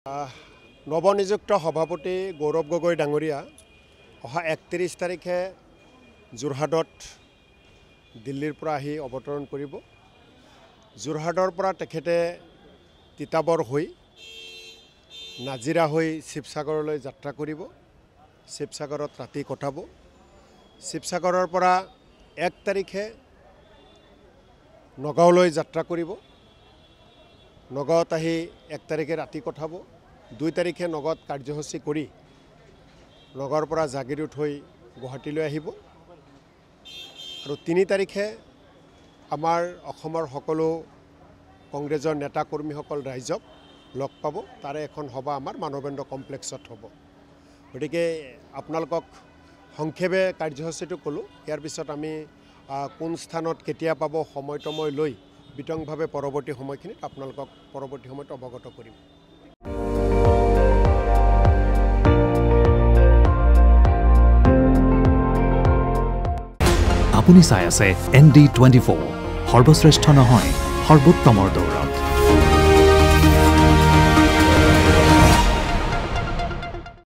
নৱনিযুক্ত সভাপতি গৌৰৱ গগৈ ডাঙৰীয়া অহা 31 তাৰিখে যোৰহাটত দিল্লীৰ পৰা আহি অৱতৰণ কৰিব। যোৰহাটৰ পৰা তেখেতে তিতাবৰ হৈ নাজিৰা হৈ শিৱসাগৰলৈ যাত্ৰা কৰিব। শিৱসাগৰত ৰাতি কটাব। শিৱসাগৰৰ পৰা 1 তাৰিখে নগাঁৱলৈ যাত্ৰা কৰিব। নগাঁৱত আহি 1 তাৰিখে ৰাতি কটাব। 2 তাৰিখে নগাঁৱত কাৰ্যসূচী কৰি নগাঁৱৰ পৰা জাগিৰোড হৈ গুৱাহাটীলৈ আহিব আৰু 3 তাৰিখে আমাৰ অসমৰ সকলো কংগ্ৰেছৰ নেতা কৰ্মীসকল ৰাইজক লগ পাব। তাৰে এখন সভা আমাৰ মানৱেন্দ্ৰ কমপ্লেক্সত হ'ব। গতিকে আপোনালোকক সংক্ষেপে কাৰ্যসূচীটো ক'লোঁ। ইয়াৰ পিছত আমি কোন স্থানত কেতিয়া পাব সময় লৈ বিতংভাৱে পৰৱৰ্তী সময়খিনিত আপোনালোকক পৰৱৰ্তী সময়ত অৱগত কৰিম। আপুনি চাই আছে ND24 সৰ্বশ্ৰেষ্ঠ নহয় সৰ্বোত্তমৰ দৌৰত।